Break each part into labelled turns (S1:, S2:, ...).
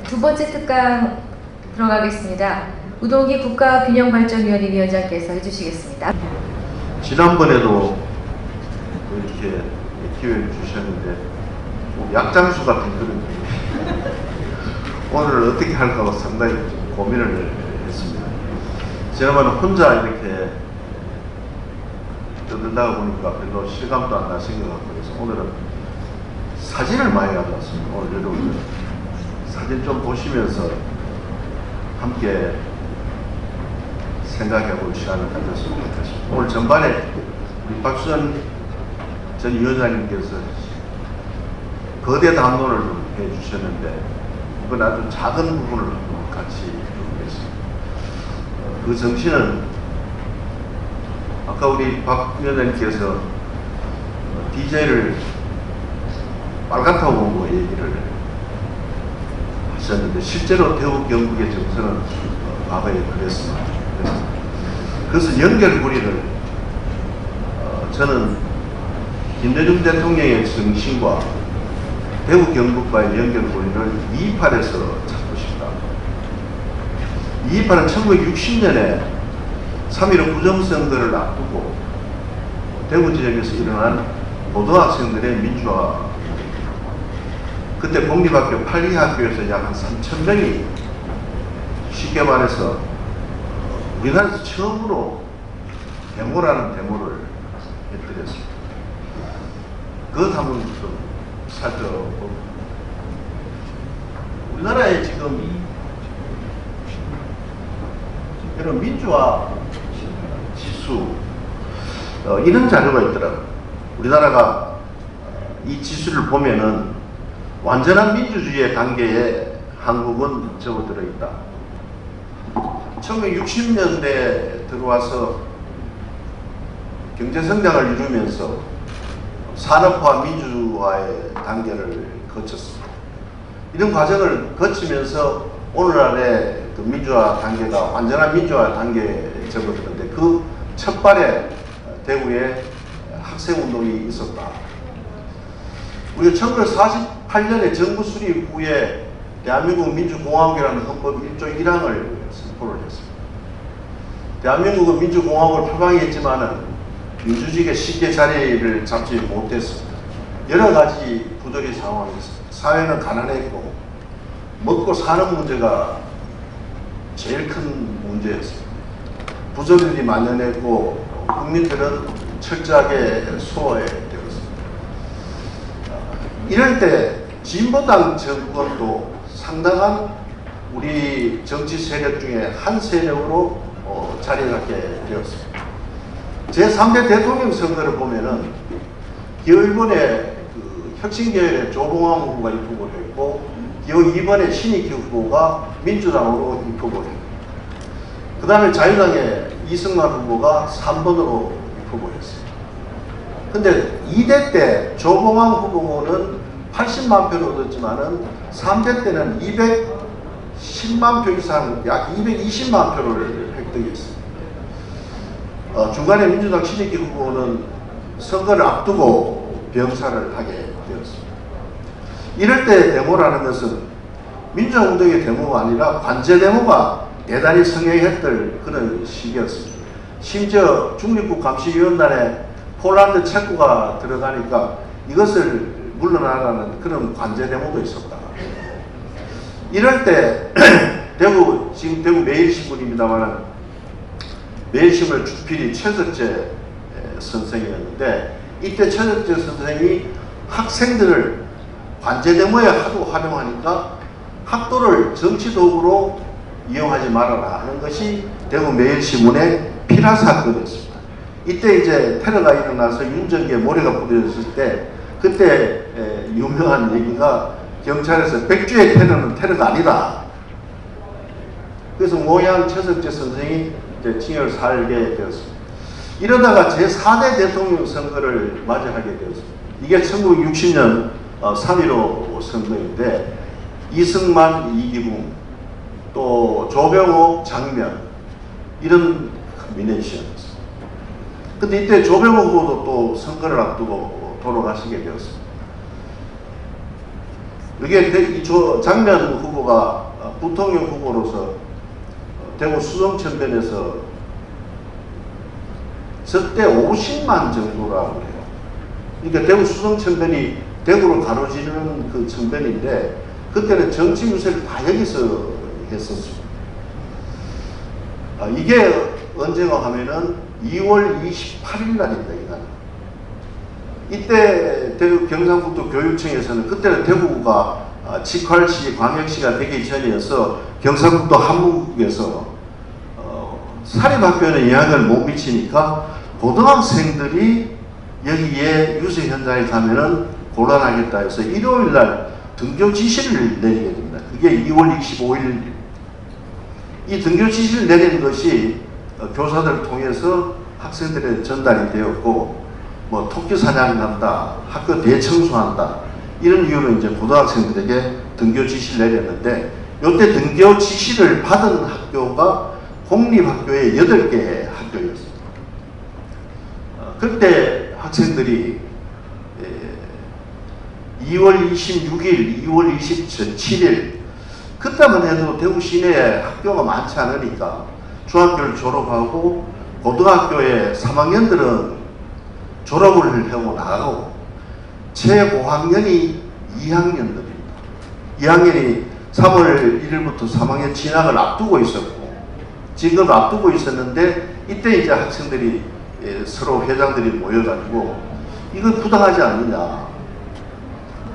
S1: 두 번째 특강 들어가겠습니다. 우동기 국가균형발전위원회 위원장께서 해주시겠습니다.
S2: 지난번에도 이렇게 기회를 주셨는데 약장수 같은 그런 오늘 어떻게 할까 상당히 좀 고민을 했습니다. 지난번에 혼자 이렇게 떠들다가 보니까 별로 실감도 안 나신 것 같고 그래서 오늘은 사진을 많이 가져왔습니다. 오늘 여러분들 사진 좀 보시면서 함께 생각해 볼 시간을 가졌으면 좋겠습니다. 오늘 전반에 우리 박수전 전 위원장님께서 거대 담론을 해 주셨는데 이건 아주 작은 부분을 같이 보겠습니다. 그 정신은 아까 우리 박 위원장님께서 DJ를 빨갛다고 보고 얘기를 하셨는데 실제로 대우 경북의 정서는 과거에 그랬습니다. 그래서 연결고리를 저는 김대중 대통령의 정신과 대구 경북과의 연결고리를 2.28에서 찾고 싶다. 2.28은 1960년에 3.15 부정선거를 앞두고 대구 지역에서 일어난 고등학생들의 민주화, 그때 공립학교 8.2학교에서 약 한 3,000명이 쉽게 말해서 우리나라에서 처음으로 데모라는 데모를 해드렸습니다. 그것 한번 좀 살펴보고 우리나라에 지금 이런 민주화 지수 이런 자료가 있더라고요. 우리나라가 이 지수를 보면은 완전한 민주주의의 단계에 한국은 접어들어 있다. 1960년대에 들어와서 경제성장을 이루면서 산업화 민주화의 단계를 거쳤습니다. 이런 과정을 거치면서 오늘날의 그 민주화 단계가 완전한 민주화 단계에 접어드는데 그 첫발에 대구에 학생운동이 있었다. 우리가 1948년에 정부 수립 후에 대한민국 민주공화국이라는 헌법 1조 1항을 선포를 했습니다. 대한민국은 민주공화국을 표방했지만은 민주주의가 쉽게 자리를 잡지 못했습니다. 여러 가지 부조리 상황이 있습니다. 사회는 가난했고 먹고 사는 문제가 제일 큰 문제였습니다. 부조리들이 만연했고 국민들은 철저하게 수호해야 되었습니다. 이럴 때 진보당 정권도 상당한 우리 정치 세력 중에 한 세력으로 자리 잡게 되었습니다. 제3대 대통령 선거를 보면은 기호 1번에 그 혁신계열의 조봉암 후보가 입후보를 했고 기호 2번에 신익희 후보가 민주당으로 입후보를 했고 그 다음에 자유당의 이승만 후보가 3번으로 입후보를 했습니다. 근데 2대 때 조봉암 후보는 80만 표를 얻었지만은 3대 때는 210만 표 이상 약 220만 표를 획득했습니다. 중간에 민주당 신익희 후보는 선거를 앞두고 병사를 하게 되었습니다. 이럴 때 데모라는 것은 민주화운동의 데모가 아니라 관제 데모가 대단히 성행했던 그런 시기였습니다. 심지어 중립국감시위원단에 폴란드 체코가 들어가니까 이것을 물러나라는 그런 관제 데모도 있었다. 이럴 때 지금 대구 매일신문입니다만 매일신문 주필이 최석재 선생이었는데 이때 최석재 선생이 학생들을 관제 데모에 하도 활용하니까 학도를 정치 도구로 이용하지 말아라 하는 것이 대구 매일신문의 피라 사건이었습니다. 이때 이제 테러가 일어나서 윤정기에 모래가 뿌려졌을 때 그때 유명한 얘기가 경찰에서 백주의 테러는 테러가 아니다. 그래서 모양 최석재 선생이 이제 징역을 살게 되었습니다. 이러다가 제4대 대통령 선거를 맞이하게 되었습니다. 이게 1960년 3.15 선거인데 이승만, 이기붕, 또 조병호, 장면 이런 미네이션이었습니다. 근데 이때 조병호 후보도 또 선거를 앞두고 돌아가시게 되었습니다. 이게 저 장면 후보가 부통령 후보로서 대구 수성천변에서 적대 50만 정도라고 해요. 그러니까 대구 수성천변이 대구를 가로지르는 그 천변인데 그때는 정치 유세를 다 여기서 했었습니다. 이게 언제가 하면은 2월 28일 날입니다. 이날. 이때 대구 경상북도 교육청에서는 그때는 대구가 직활시 광역시가 되기 전이어서 경상북도 한문국에서 사립학교에는 영향을 못 미치니까 고등학생들이 여기에 유세 현장에 가면은 곤란하겠다 해서 일요일 날 등교 지시를 내리게 됩니다. 그게 2월 25일. 이 등교 지시를 내린 것이 교사들을 통해서 학생들에 전달이 되었고, 뭐 토끼 사냥 간다, 학교 대청소한다 이런 이유로 이제 고등학생들에게 등교 지시를 내렸는데, 이때 등교 지시를 받은 학교가 공립학교의 8개의 학교였습니다. 그때 학생들이 2월 26일, 2월 27일 그때만 해도 대구 시내에 학교가 많지 않으니까 중학교를 졸업하고 고등학교에 3학년들은 졸업을 하고 나가고 최고학년이 2학년들입니다. 2학년이 3월 1일부터 3학년 진학을 앞두고 있었고 진급을 앞두고 있었는데 이때 이제 학생들이 서로 회장들이 모여가지고 이거 부당하지 않느냐,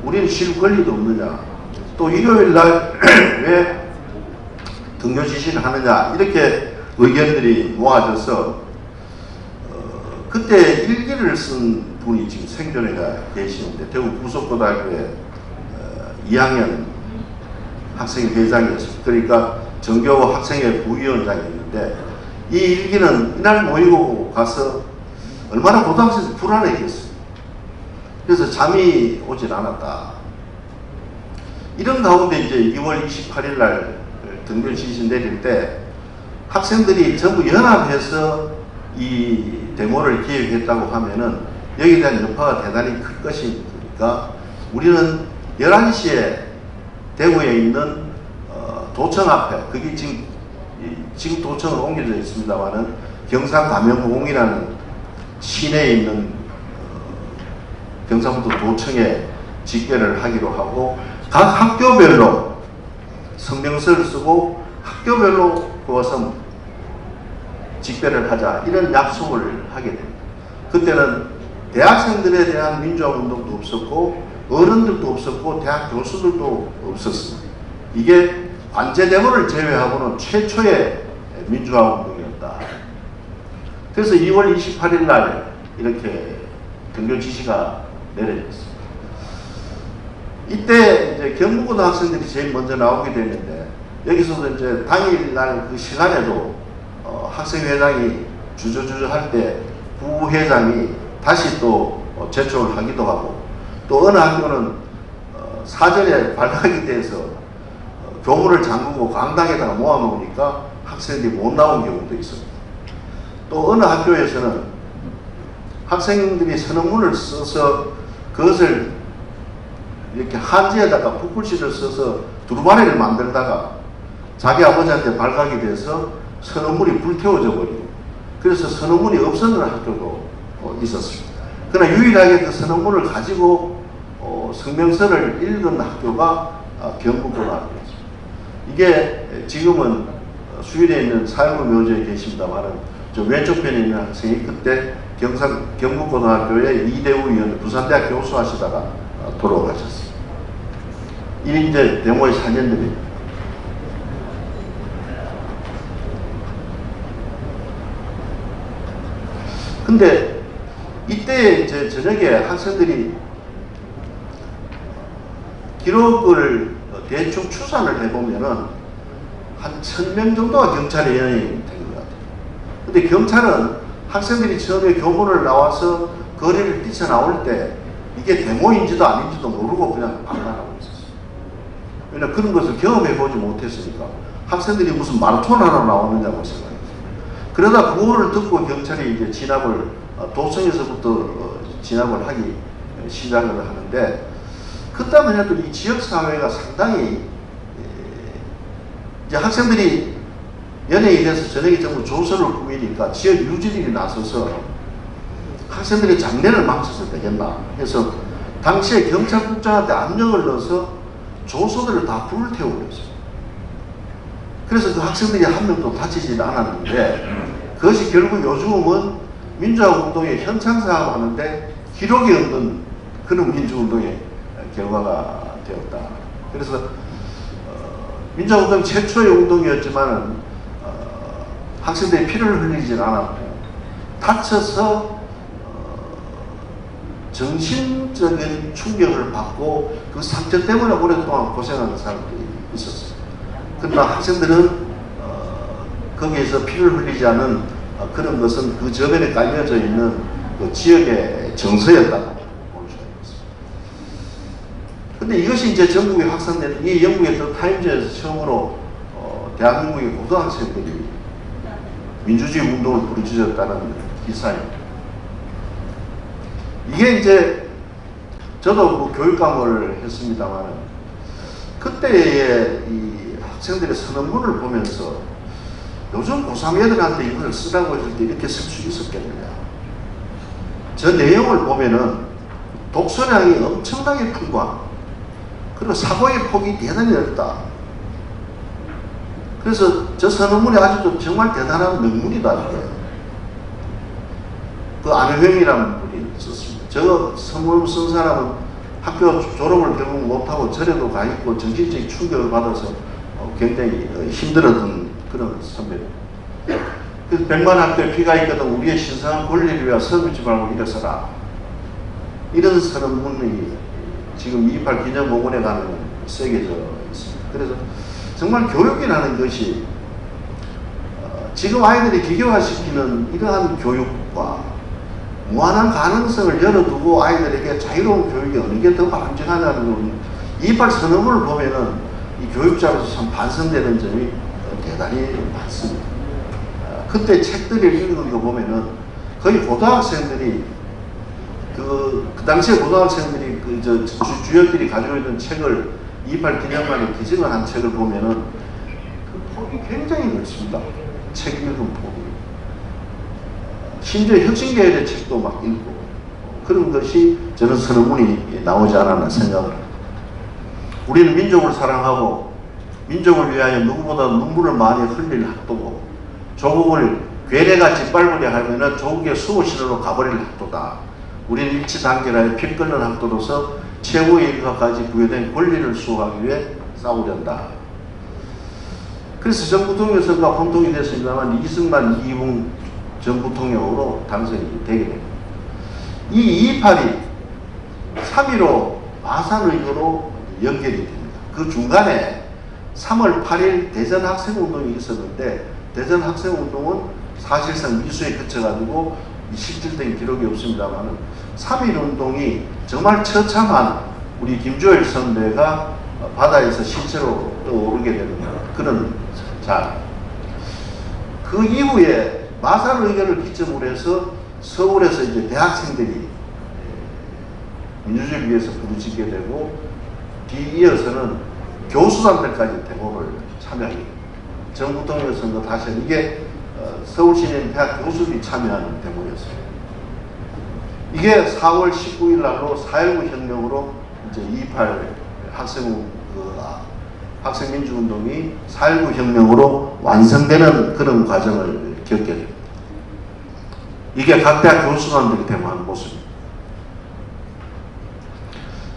S2: 우리는 쉴 권리도 없느냐, 또 일요일 날 왜 등교 지시를 하느냐, 이렇게 의견들이 모아져서 그때 일기를 쓴 분이 지금 생존에 계시는데 대구 부속고등학교에 2학년 학생회장이었습니다. 그러니까 정교 학생회 부위원장이었는데 이 일기는 이날 모이고 가서 얼마나 고등학생들이 불안했겠어요. 그래서 잠이 오질 않았다. 이런 가운데 이제 2월 28일 날 등교 지시 내릴 때 학생들이 전부 연합해서 이 데모를 기획했다고 하면은 여기에 대한 여파가 대단히 클 것이니까 우리는 11시에 대구에 있는 도청 앞에, 그게 지금 도청은 옮겨져 있습니다만은 경상감영공이라는 시내에 있는 경상북도 도청에 집회를 하기로 하고 각 학교별로 성명서를 쓰고 학교별로 그것은 집회를 하자 이런 약속을 하게 됩니다. 그때는 대학생들에 대한 민주화운동도 없었고 어른들도 없었고 대학 교수들도 없었습니다. 이게 관제대모를 제외하고는 최초의 민주화운동이었다. 그래서 2월 28일 날 이렇게 등교 지시가 내려졌습니다. 이때 이제 경북고등학생들이 제일 먼저 나오게 됐는데 여기서도 이제 당일날 그 시간에도 학생회장이 주저주저 할 때 부회장이 다시 또 재촉을 하기도 하고 또 어느 학교는 사전에 발각이 돼서 교문을 잠그고 강당에다가 모아놓으니까 학생들이 못 나온 경우도 있습니다. 또 어느 학교에서는 학생들이 선언문을 써서 그것을 이렇게 한지에다가 붓글씨를 써서 두루마리를 만들다가 자기 아버지한테 발각이 돼서 선언문이 불태워져 버리고 그래서 선언문이 없어지는 학교도 있었습니다. 그러나 유일하게 그 선언문을 가지고 성명서를 읽은 학교가 경북고등학교였습니다. 이게 지금은 수일에 있는 사회부묘지에 계십니다만은 저 왼쪽 편에 있는 학생이 그때 경북고등학교의 이대우 위원 부산대학 교수 하시다가 돌아가셨습니다. 이 이제 데모의 사년들입니다. 근데 이때 이제 저녁에 학생들이 기록을 대충 추산을 해보면은 한 1000명 정도가 경찰에 연행이 된 것 같아요. 근데 경찰은 학생들이 처음에 교문을 나와서 거리를 뛰쳐나올 때 이게 데모인지도 아닌지도 모르고 그냥 반란하고 있었어요. 왜냐면 그런 것을 경험해보지 못했으니까 학생들이 무슨 마라톤 하러 나오느냐고 생각했어요. 그러다 그거를 듣고 경찰이 이제 진압을 도청에서부터 진압을 하기 시작을 하는데 그 그때만 해도 이 지역사회가 상당히 이제 학생들이 연예인이 돼서 저녁에 전부 조서를 꾸미니까 지역 유지들이 나서서 학생들이 장례를 망쳐서 되겠나 해서 당시에 경찰국장한테 압력을 넣어서 조서들을 다 불을 태워버렸어요. 그래서 그 학생들이 한 명도 다치지는 않았는데 그것이 결국 요즘은 민주화운동의 현장사업 하는데 기록이 없는 그런 민주운동의 결과가 되었다. 그래서 민주화운동 최초의 운동이었지만 학생들이 피를 흘리진 않았고 다쳐서 정신적인 충격을 받고 그 상처 때문에 오랫동안 고생하는 사람들이 있었어요. 그러나 학생들은 거기에서 피를 흘리지 않은 그런 것은 그 저변에 깔려져 있는 그 지역의 정서였다고 볼 수가 있습니다. 근데 이것이 이제 전국에 확산된, 이 영국의 더 타임즈에서 처음으로 대한민국의 고등학생들이 민주주의 운동을 부르짖었다는 기사입니다. 이게 이제 저도 뭐 교육감을 했습니다만 그때의 이 학생들의 선언문을 보면서 요즘 고3 애들한테 이걸 쓰라고 했을 때 이렇게 쓸 수 있었겠느냐. 저 내용을 보면은 독서량이 엄청나게 풍부한, 그리고 사고의 폭이 대단히 넓다. 그래서 저 선언문이 아직도 정말 대단한 명문이다. 그 안효경이라는 분이 썼습니다. 저 선물 쓴 사람은 학교 졸업을 결국 못하고 절에도 가 있고 정신적인 충격을 받아서 굉장히 힘들었던 그런 선배입니다. 그래서 100만 학교에 피가 있거든 우리의 신성한 권리를 위하여 서두지 말고 일어서라. 이런 선언문이 지금 2.28 기념공원에 가면 새겨져 있습니다. 그래서 정말 교육이라는 것이 지금 아이들이 기교화시키는 이러한 교육과 무한한 가능성을 열어두고 아이들에게 자유로운 교육이 어느 게 더 바람직하냐는 건 2.28 선언문을 보면은 이 교육자로서 참 반성되는 점이 대단히 많습니다. 그때 책들을 읽는 거 보면은 거의 고등학생들이 그 당시에 고등학생들이 주역들이 가지고 있는 책을 2.28 기념관에 기증을 한 책을 보면은 그 폭이 굉장히 넓습니다. 책 읽은 폭이. 심지어 혁신계열의 책도 막 읽고 그런 것이 저는 선언문이 나오지 않았나 생각을 합니다. 우리는 민족을 사랑하고 민족을 위하여 누구보다 눈물을 많이 흘릴 학도고 조국을 괴뢰같이 밟으려 하면은 조국의 수호신으로 가버릴 학도다. 우리는 일치단결하여 피 끓는 학도로서 최후의 일가까지 부여된 권리를 수호하기 위해 싸우련다. 그래서 전 부통령선거가 혼동이 됐습니다만 이승만, 이웅 전 부통령으로 당선이 되게 됩니다. 이 2.28이 3.15 마산의교로 연결이 됩니다. 그 중간에 3월 8일 대전학생운동이 있었는데 대전학생운동은 사실상 미수에 그쳐가지고 실질적인 기록이 없습니다만 3.1운동이 정말 처참한 우리 김주열 선배가 바다에서 실제로 떠오르게 되는 그런 자. 그 이후에 마산의견을 기점으로 해서 서울에서 이제 대학생들이 민주주의를 위해서 부르짖게 되고 뒤이어서는 교수단들까지 데모를 참여하게 됩니다. 정부통령 선거 다시 이게 서울시민 대학 교수들이 참여하는 데모였어요. 이게 4월 19일 날로 4.19 혁명으로 이제 2.28 학생민주운동이 4.19 혁명으로 완성되는 그런 과정을 겪게 됩니다. 이게 각 대학 교수단들이 데모하는 모습입니다.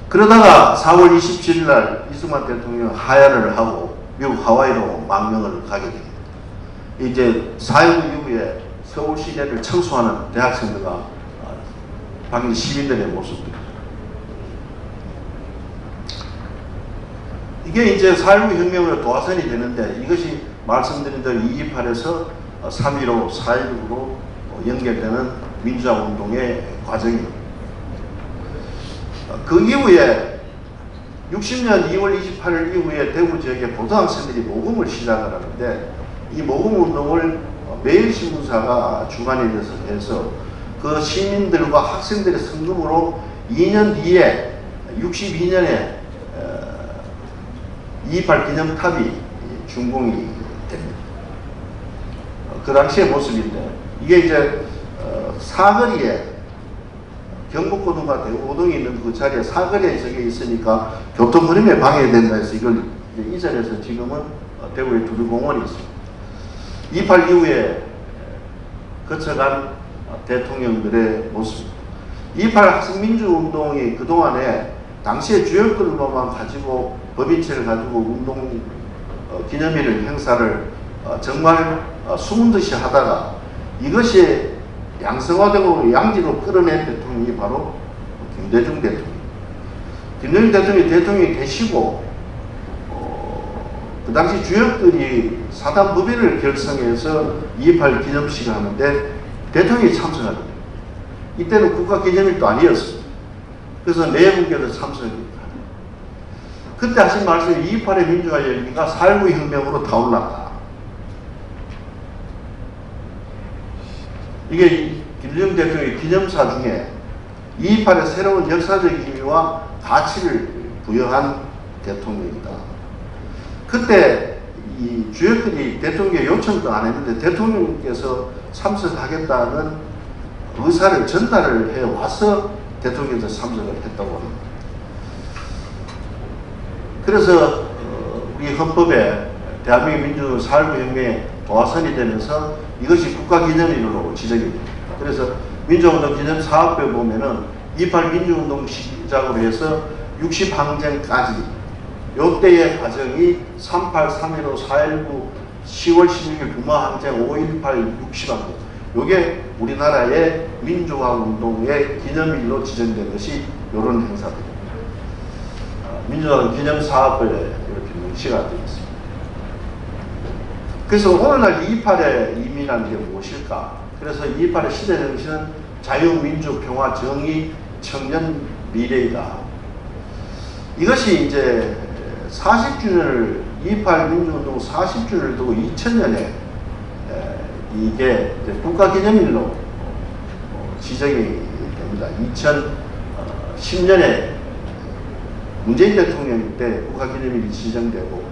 S2: 그러다가 4월 27일 날 이승만 대통령 하야를 하고 미국 하와이로 망명을 가게 됩니다. 이제 4.19 이후에 서울 시내를 청소하는 대학생들과 방금 시민들의 모습입니다. 이게 이제 4.19 혁명으로 도화선이 되는데 이것이 말씀드린 대로 2.28에서 3.15, 4.19로 연결되는 민주화 운동의 과정입니다. 그 이후에 60년 2월 28일 이후에 대구 지역의 고등학생들이 모금을 시작을 하는데 이 모금 운동을 매일신문사가 주관에 해서 그 시민들과 학생들의 성금으로 2년 뒤에 62년에 2.28 기념탑이 준공이 됩니다. 그 당시의 모습인데, 이게 이제 사거리에 경복고등과 대구고등이 있는 그 자리에 사거리에 저게 있으니까 교통 흐름에 방해된다 해서 이걸 이전해서 지금은 대구에 두류공원이 있습니다. 2.28 이후에 거쳐간 대통령들의 모습. 2.28 학생민주운동이 그동안에 당시의 주요권만 가지고 법인체를 가지고 운동 기념일 행사를 정말 숨은 듯이 하다가 이것이 양성화되고 양지로 끌어낸 대통령이 바로 김대중 대통령. 김대중 대통령이 대통령이 되시고 그 당시 주역들이 사단법인을 결성해서 2.28 기념식을 하는데 대통령이 참석하게 됩니다. 이때는 국가기념일도 아니었습니다. 그래서 네 분께서 참석합니다. 그때 하신 말씀이 2.28의 민주화 열기가 4.19 혁명으로 타올랐다. 이게 김대중 대통령의 기념사 중에 2.28의 새로운 역사적 의미와 가치를 부여한 대통령이다. 그때 이 주역들이 대통령의 요청도 안 했는데 대통령께서 참석하겠다는 의사를 전달을 해와서 대통령께서 참석을 했다고 합니다. 그래서 우리 헌법에 대한민국 민주주의 4.19 혁명의 도화선이 되면서 이것이 국가기념일로 지정이 됩니다. 그래서 민주운동 기념사업부에 보면은 2.28 민주운동 시작으로 해서 60항쟁까지 요때의 과정이 38, 3.15, 4.19, 10월 16일 부마항쟁, 5.18, 60항쟁 요게 우리나라의 민주화 운동의 기념일로 지정된 것이 이런 행사들입니다. 민주화 기념사업부에 이렇게 명시가 되어 있습니다. 그래서 오늘날 2.28의 의미라는 게 무엇일까? 그래서 2.28의 시대 정신은 자유, 민주, 평화, 정의, 청년, 미래이다. 이것이 이제 40주년을 2.28 민주운동 40주년을 두고 2000년에 이게 국가기념일로 지정이 됩니다. 2010년에 문재인 대통령 때 국가기념일이 지정되고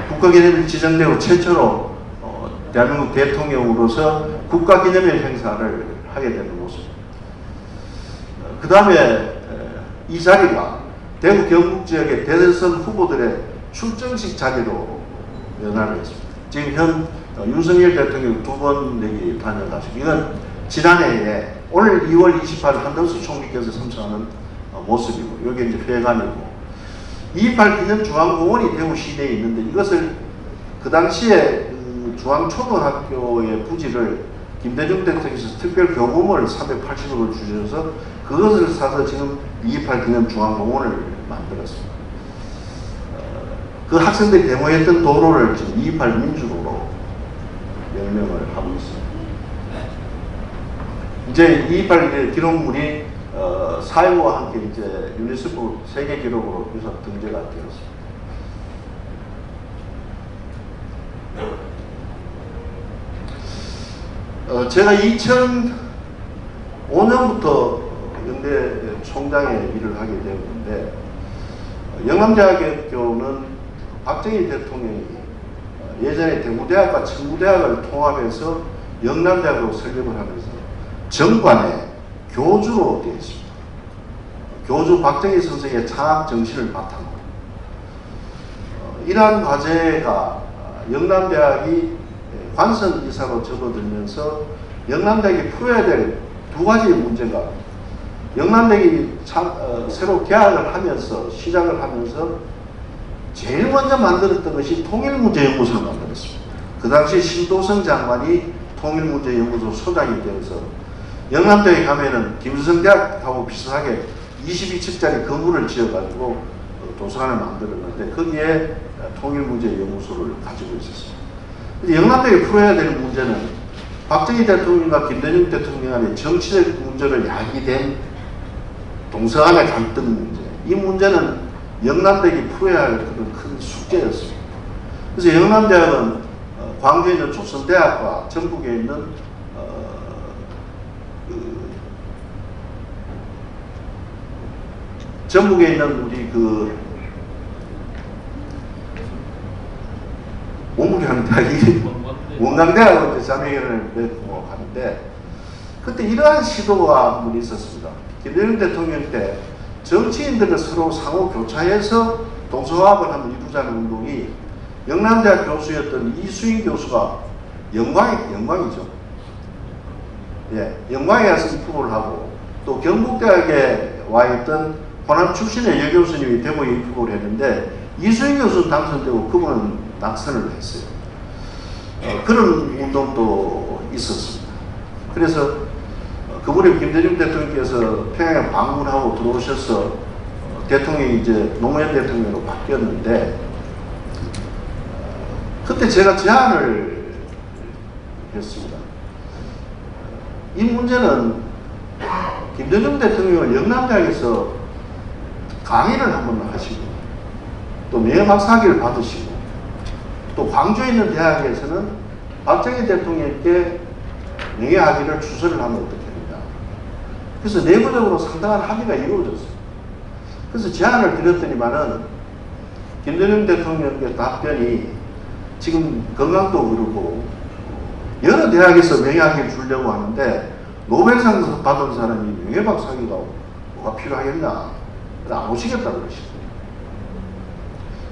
S2: 국가기념일이 지정되고 최초로 대한민국 대통령으로서 국가기념일 행사를 하게 되는 모습. 그 다음에 이 자리가 대구 경북 지역의 대선 후보들의 출정식 자리로 변화를 했습니다. 지금 현 윤석열 대통령 두 번 여기 다녀가시고 이건 지난해에 오늘 2월 28일 한덕수 총리께서 참석하는 모습이고 여기 이제 회관이고 2.28 기념중앙공원이 대구 시내에 있는데 이것을 그 당시에 그 중앙초등학교의 부지를 김대중 대통령께서 특별 교부금을 380억을 주셔서 그것을 사서 지금 2.28 기념중앙공원을 만들었습니다. 그 학생들이 데모했던 도로를 지금 2.28 민주도로 명명을 하고 있습니다. 이제 2.28 기록물이 4.15와 함께 이제 유네스코 세계 기록으로 등재가 되었습니다. 제가 2005년부터 연대 총장의 일을 하게 되었는데 영남대학교는 박정희 대통령이 예전에 대구대학과 청구대학을 통합해서 영남대학으로 설립을 하면서 정관에 교주로 되어 있습니다. 교주 박정희 선생의 창학 정신을 바탕으로 이러한 과제가 영남대학이 관성이사로 접어들면서 영남대학이 풀어야 될 두 가지 문제가 영남대학이 새로 개학을 하면서 시작을 하면서 제일 먼저 만들었던 것이 통일문제연구소를 만들었습니다. 그 당시 신도성 장관이 통일문제연구소 소장이 되어서 영남대학에 가면은 김수성대학하고 비슷하게 22층짜리 건물을 지어가지고 도서관을 만들었는데 거기에 통일문제연구소를 가지고 있었습니다. 영남대학이 풀어야 되는 문제는 박정희 대통령과 김대중 대통령 간의 정치적 문제를 야기된 동서간의 갈등 문제, 이 문제는 영남대학이 풀어야 할 그런 큰 숙제였습니다. 그래서 영남대학은 광주에 있는 조선대학과 전북에 있는 전국에 있는 우리 그 원국이 하는 대학이 원광대하고 자매회를 맺고 하는데 그때 이러한 시도가 한번 있었습니다. 김대중 대통령 때 정치인들을 서로 상호 교차해서 동서화합을 한번 이루자는 운동이 영남대학 교수였던 이수인 교수가 영광이죠. 예, 영광에 가서 입후보를 하고 또 경북대학에 와 있던 호남 출신의 여 교수님이 대구에 입후보를 했는데 이수인 교수는 당선되고 그분은 낙선을 했어요. 그런 운동도 있었습니다. 그래서 그분이 김대중 대통령께서 평양에 방문하고 들어오셔서 대통령이 이제 노무현 대통령으로 바뀌었는데 그때 제가 제안을 했습니다. 이 문제는 김대중 대통령을 영남대학에서 강의를 한번 하시고 또 명예박사학위를 받으시고 또 광주에 있는 대학에서는 박정희 대통령께 명예학위를 추서를 하면 어떻겠느냐. 그래서 내부적으로 상당한 합의가 이루어졌어요. 그래서 제안을 드렸더니만은 김대중 대통령의 답변이 지금 건강도 그러고 여러 대학에서 명예학위를 주려고 하는데 노벨상 받은 사람이 명예박사학위가 뭐가 필요하겠냐. 안 오시겠다고 그러시더라고요.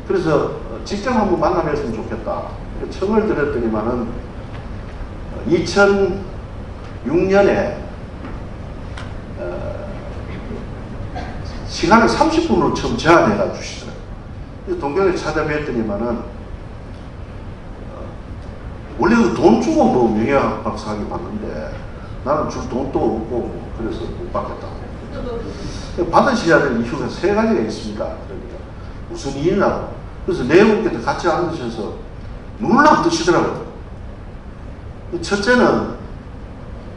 S2: 그래서 직접 한번 만나뵀으면 좋겠다. 청을 드렸더니만은 2006년에 시간을 30분으로 처음 제한해가 주시더라고요. 동경에 찾아뵀더니만은 원래 돈 주고 뭐 명예박사학위 받는데 나는 줄 돈도 없고 그래서 못 받겠다. 받으셔야 될 이유가 세 가지가 있습니다. 그러니까 무슨 이유냐고. 그래서 내분께서 같이 앉으셔서 눈을 안 뜨시더라고요. 첫째는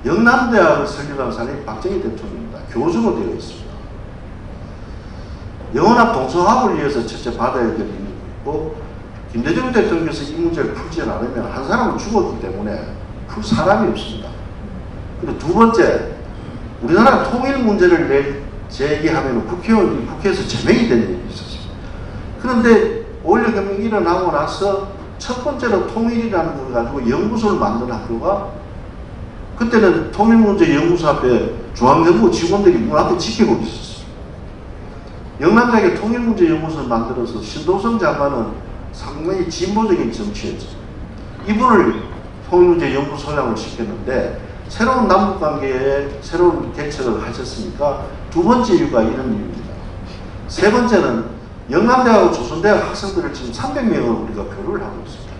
S2: 영남대학을 설립한 사람이 박정희 대통령입니다. 교수로 되어 있습니다. 영원한 동서합을 위해서 첫째 받아야 될 의미가 있고 김대중 대통령께서 이 문제를 풀지 않으면 한 사람은 죽었기 때문에 풀 사람이 없습니다. 그리고 두 번째, 우리나라 통일 문제를 제기하면 국회에서 제명이 되는 일이 있었습니다. 그런데 5.16 革命이 일어나고 나서 첫 번째로 통일이라는 걸 가지고 연구소를 만든 학교가 그때는 통일문제연구소 앞에 중앙정부 직원들이 문 앞에 지키고 있었어요. 영남대학에 통일문제연구소를 만들어서 신도성 장관은 상당히 진보적인 정치였죠. 이분을 통일문제연구소장을 시켰는데 새로운 남북관계에 새로운 개척을 하셨으니까 두 번째 이유가 이런 이유입니다. 세 번째는 영남대하고 조선대학 학생들을 지금 300명을 우리가 교류를 하고 있습니다.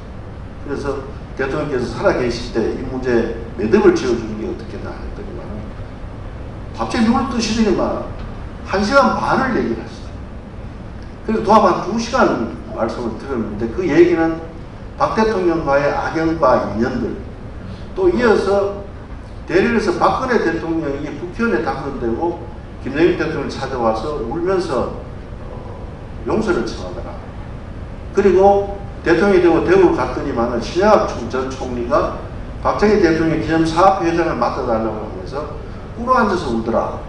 S2: 그래서 대통령께서 살아계실 때 이 문제에 매듭을 지어주는 게 어떻겠나 했더니만 갑자기 눈을 뜨시더니만 1시간 반을 얘기를 하시더라고요. 그래서 도합 한 2시간 말씀을 드렸는데 그 얘기는 박 대통령과의 악연과 인연들 또 이어서 대련에서 박근혜 대통령이 국회의원에 당선되고 김대중 대통령을 찾아와서 울면서 용서를 청하더라. 그리고 대통령이 되고 대구를 갔더니만 신양학 전 총리가 박정희 대통령 기념사업회장을 맡아달라고 하면서 꿇어앉아서 울더라.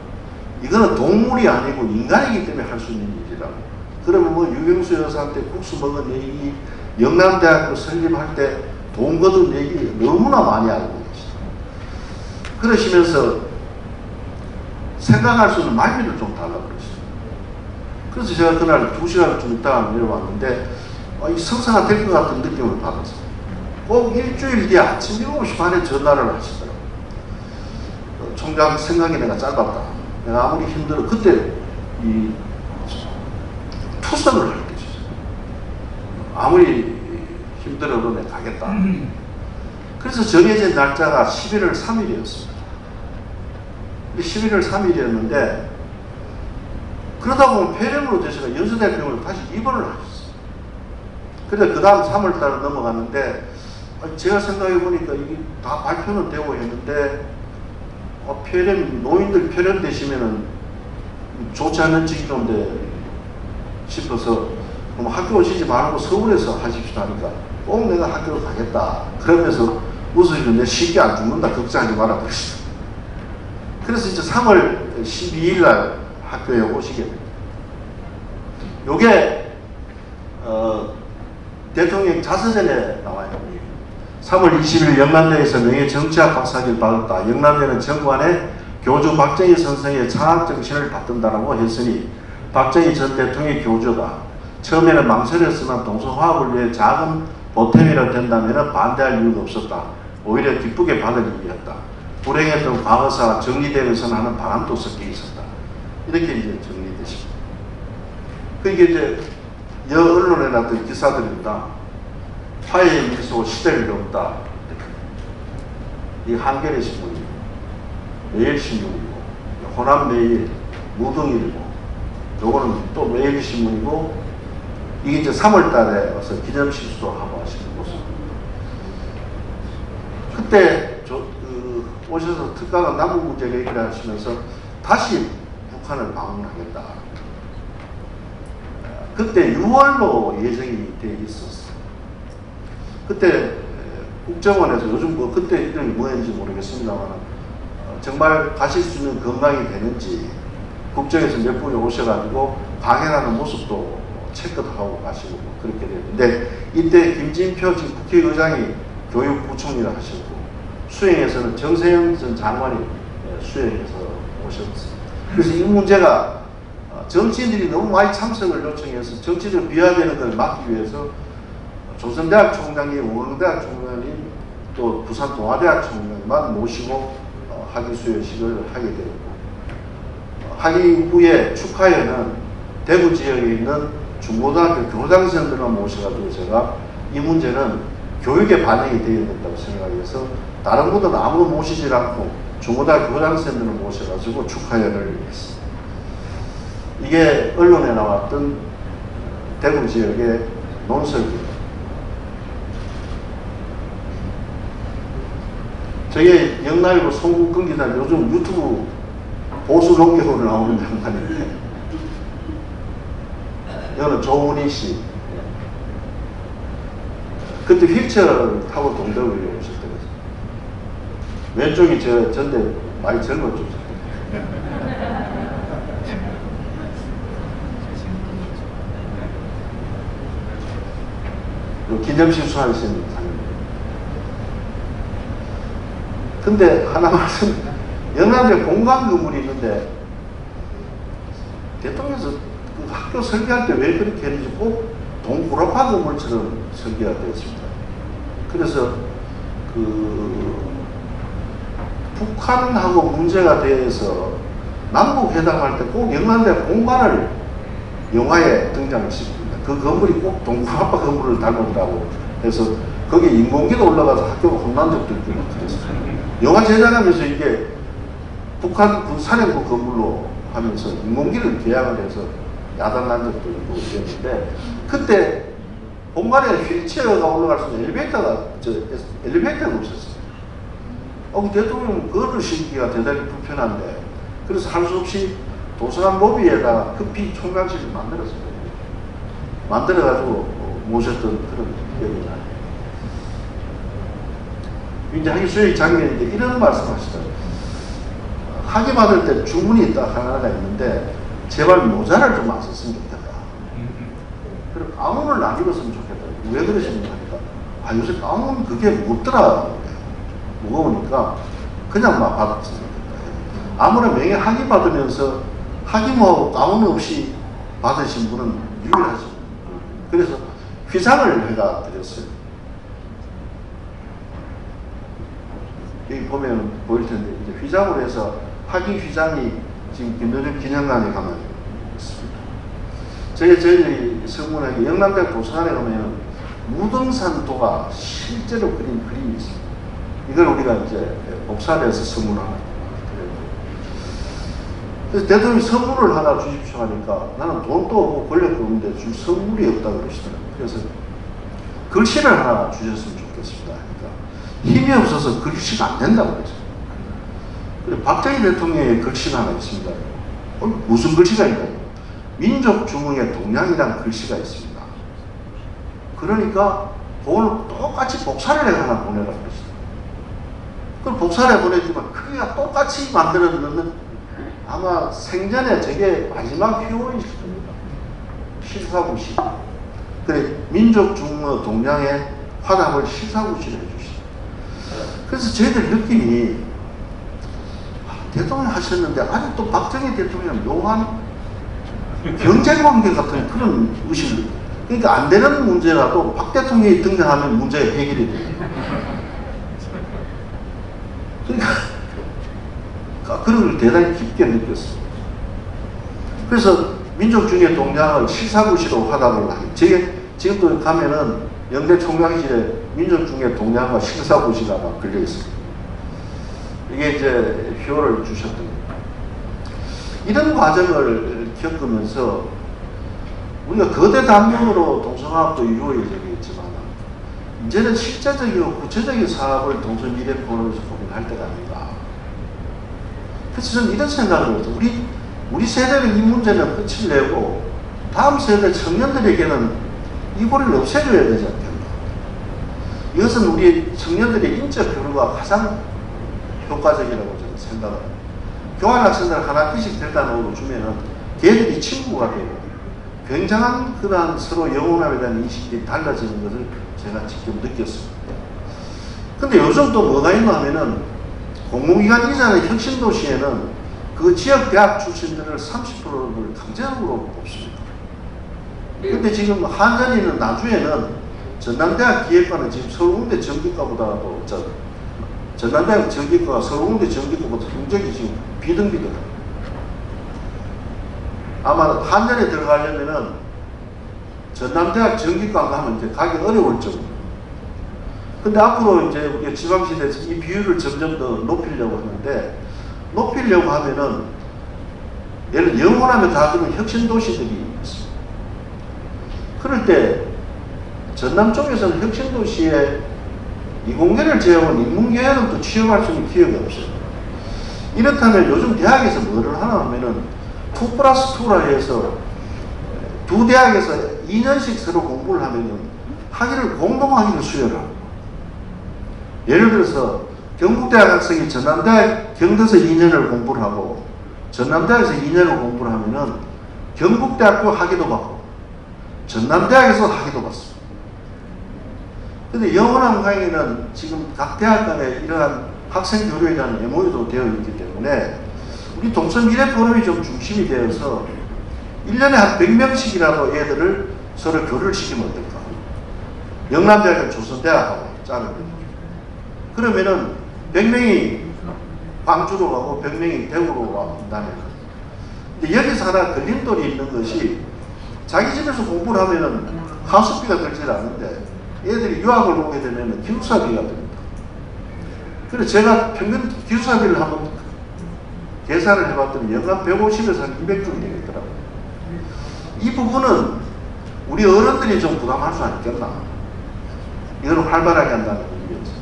S2: 이거는 동물이 아니고 인간이기 때문에 할 수 있는 일이라고. 그러면 뭐 유경수 여사한테 국수 먹은 얘기, 영남대학교 설립할 때 돈 거둔 얘기 너무나 많이 알고 계시다. 그러시면서 생각할 수 있는 말미를 좀 달라고 그러시죠. 그래서 제가 그날 2시간 좀 있다가 내려왔는데 이 성사가 될 것 같은 느낌을 받았어요. 꼭 일주일 뒤에 아침 7시 반에 전화를 하시더라고요. 총장 생각이 내가 짧았다. 내가 아무리 힘들어 그때 이 투선을 할 때죠. 아무리 힘들어도 내가 가겠다. 그래서 정해진 날짜가 11월 3일이었습니다. 11월 3일이었는데 그러다 보면 폐렴으로 되셔서 연수대병원을 다시 입원을 하셨어요. 그래서 그 다음 3월달에 넘어갔는데 제가 생각해 보니까 이게 다 발표는 되고 했는데 폐렴, 노인들 폐렴 되시면은 좋지 않은 직종인데 싶어서 그럼 학교 오시지 말고 서울에서 하십시오 하니까 꼭 내가 학교로 가겠다. 그러면서 웃으시고 내 쉽게 안 죽는다 걱정하지 마라 그러시죠. 그래서 이제 3월 12일 날 학교에 오시게 됩니다. 요게 대통령 자서전에 나와요. 3월 20일 영남대에서 명예 정치학 박사학위를 받았다. 영남대는 정관의 교주 박정희 선생의 창학 정신을 받든다라고 했으니 박정희 전 대통령의 교주다. 처음에는 망설였으나 동서화합을 위해 작은 보탬이라 된다면 반대할 이유가 없었다. 오히려 기쁘게 받을 일이었다. 불행했던 과거사가 정리되면서 하는 바람도 섞여 있었다. 이렇게 이제 정리되십니다. 그게 이제 여 언론에 났던 기사들입니다. 화해의 미소 시대를 넘다. 이 한겨레 신문이고 매일신문이고 호남매일 무등일보 요거는 또 매일신문이고 이게 이제 3월 달에 와서 기념실수도 하고 하시는 모습. 그때 오셔서 특가가 남북 문제가 얘기를 하시면서 다시 북한을 방문하겠다. 그때 6월로 예정이 돼 있었어요. 그때 국정원에서 요즘 뭐 그때 이름이 뭐였는지 모르겠습니다만 정말 가실 수 있는 건강이 되는지 국정에서 몇 분이 오셔가지고 강연하는 모습도 체크도 하고 가시고 뭐 그렇게 됐는데 이때 김진표 지금 국회의장이 교육부총리를 하셨고 수행에서는 정세영 전 장관이 수행해서 오셨습니다. 그래서 이 문제가 정치인들이 너무 많이 참석을 요청해서 정치적 비화되는 걸 막기 위해서 조선대학 총장님, 원광대학 총장님, 또 부산 동아대학 총장님만 모시고 학위 수여식을 하게 되었고 학위 후에 축하회는 대구 지역에 있는 중고등학교 교장선생들만 모셔가지고 제가 이 문제는 교육에 반영이 되어야 된다고 생각해서 다른 분들은 아무도 모시지 않고 중고등학교 교장선생들을 모셔가지고 축하회를 했습니다. 이게 언론에 나왔던 대구 지역의 논설입니다. 저게 영남일보 송국근기자 요즘 유튜브 보수 농경으로 나오는 장관인데 이거는 조은희 씨. 그때 휠체어를 타고 동대구에 오셨더라고요. 왼쪽이 전데 많이 젊었죠. 기념실 수하시는 사람입니다. 근데 하나 말씀, 영남대 공간 건물이 있는데 대통령께서 그 학교 설계할 때 왜 그렇게 했는지 꼭 동구라파 건물처럼 설계가 되었습니다. 그래서 북한하고 문제가 돼서 남북 회담할 때 꼭 영남대 공간을 영화에 등장시킵니다. 그 건물이 꼭 동구라파 건물을 닮았다고 해서 거기에 인공기도 올라가서 학교가 혼난 적도 있고 그랬어요. 영화 제작하면서 이게 북한 그 사령부 건물로 하면서 인공기를 계약을 해서 야단난 적도 있고 그랬는데 그때 본관에 휠체어가 올라갈 수 있는 엘리베이터가 없었어요. 그 대통령 그거를 시키기가 대단히 불편한데 그래서 할 수 없이 도서관 로비에다가 급히 총각실을 만들었어요. 만들어가지고 모셨던 그런 기억이 나요. 이제 학위 수행 장면인데 이런 말씀 하시더라고요. 학위 받을 때 주문이 딱 하나가 있는데 제발 모자를 좀 안 썼으면 좋겠다. 그리고 가운을 안 입었으면 좋겠다. 왜 그러십니까? 하니까 요새 가운 그게 무겁더라. 무거우니까 그냥 막 받았으면 좋겠다. 아무나 명예 학위 받으면서 학위모하고 가운 없이 받으신 분은 유일하죠. 그래서 휘상을 해가 드렸어요. 여기 보면 보일 텐데 이제 휘장으로 해서 학위 휘장이 지금 김대중 기념관에 가면 있습니다. 저희 성문학에 영남대학 도서관에 가면 무등산도가 실제로 그린 그림이 있습니다. 이걸 우리가 이제 복사해서 선물하는. 그래서 대통령이 선물을 하나 주십시오 하니까 나는 돈도 없고 권력도 없는데 줄 선물이 없다 그러시더라고요. 그래서 글씨를 하나 주셨으면 좋겠습니다. 힘이 없어서 글씨가 안 된다고 그랬어요. 그리고 박정희 대통령의 글씨가 하나 있습니다. 무슨 글씨가 있나요? 민족 주문의 동양이라는 글씨가 있습니다. 그러니까 돈을 똑같이 복사를 해 하나 보내라고 그랬어요. 그걸 복사를 해 보내지만 크기가 똑같이 만들어 놓는 아마 생전에 저게 마지막 휘호이실 겁니다. 실사구시. 그래 민족중의 동량의 화답을 실사구시를 해주시죠. 그래서 저희들 느낌이 대통령 하셨는데 아직도 박정희 대통령 묘한 경제관계 같은 그런 의식을, 그러니까 안 되는 문제라도 박 대통령이 등장하면 문제가 해결이 돼요. 그러니까 그런 걸 대단히 깊게 느꼈어요. 그래서 민족중의 동량을 실사구시로 화답을 하게. 지금도 가면은 영대 총장실에 민족중의 동량과 실사구시가 막 걸려 있습니다. 이게 이제 표를 주셨던 거예요. 이런 과정을 겪으면서 우리가 거대 담론으로 동서화합도 이루어지겠지만 이제는 실제적이고 구체적인 사업을 동서미래포럼에서 고민할 때가 아닌가. 그래서 저는 이런 생각을 해요. 우리 세대는 이 문제는 끝을 내고 다음 세대 청년들에게는 이 고리를 없애줘야 되지 않겠나. 이것은 우리 청년들의 인적 교류가 가장 효과적이라고 저는 생각을 합니다. 교환학생들 하나 끼씩 데려다 놓고 주면은 걔들이 친구가 되고 굉장한 그런 서로 영혼함에 대한 인식이 달라지는 것을 제가 직접 느꼈습니다. 근데 요즘 또 뭐가 있나 하면은 공공기관 이전의 혁신도시에는 그 지역 대학 출신들을 30%를 강제적으로 뽑습니다. 근데 지금 한전이는 나주에는 전남대학 기획과는 지금 서울공대 전기과보다도 전남대학 전기과가 서울공대 전기과보다 성적이 지금 비등비등합니다. 아마 한전에 들어가려면은 전남대학 전기과 가면 이제 가기 어려울 정도. 근데 앞으로 이제 우리가 지방시대에서 이 비율을 점점 더 높이려고 하는데, 높이려고 하면은 예를 들어 영원하면 다 그런 혁신도시들이 있습니다. 그럴 때 전남 쪽에서는 혁신도시에 이공계를 제외하고 인문계열은 또 취업할 수 있는 기회가 없어요. 이렇다면 요즘 대학에서 뭐를 하나 하면은 2+2라 해서 두 대학에서 2년씩 서로 공부를 하면은 학위를 공동학위를 수여하고, 예를 들어서 경북대학 학생이 전남대학 경대에서 2년을 공부를 하고 전남대학에서 2년을 공부를 하면은 경북대학교 학위도 받고 전남대학에서 학위도 받습니다. 근데 영원한 강의는 지금 각 대학 간에 이러한 학생 교류에 대한 MOU도 되어 있기 때문에 우리 동서미래포럼이 좀 중심이 되어서 1년에 한 100명씩이라도 애들을 서로 교류를 시키면 어떨까? 영남대학은 조선대학하고 짝을 그러면은 100명이 광주로 가고 100명이 대구로 간다면, 근데 여기서 하나 걸림돌이 있는 것이 자기 집에서 공부를 하면은 하숙비가 들지 않는데 애들이 유학을 오게 되면은 기숙사비가 듭니다. 그래서 제가 평균 기숙사비를 한번 계산을 해봤더니 연간 150에서 한 200정도 되겠더라고요. 이 부분은 우리 어른들이 좀 부담할 수 있겠나. 이걸 활발하게 한다는 의미였어요.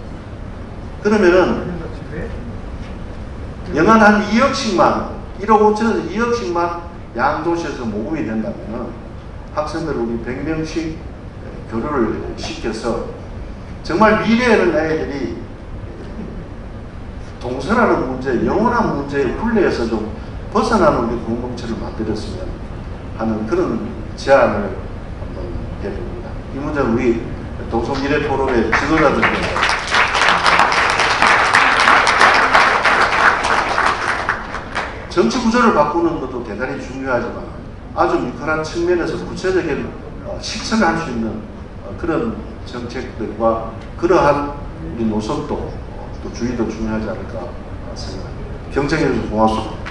S2: 그러면은 연간 한 2억씩만, 1억 5천에서 2억씩만 양도시에서 모금이 된다면 학생들 우리 100명씩 교류를 시켜서 정말 미래에는 애들이 동서라는 문제, 영원한 문제의 굴레에서 좀 벗어나는 우리 공동체를 만들었으면 하는 그런 제안을 한번 해봅니다. 이 문제는 우리 동서미래포럼의 지도자들께 정치 구조를 바꾸는 것도 대단히 중요하지만 아주 유쾌한 측면에서 구체적인 실천을 할 수 있는 그런 정책들과 그러한 우리 노선도 또 주의도 중요하지 않을까 생각합니다. 경청해 주셔서 고맙습니다.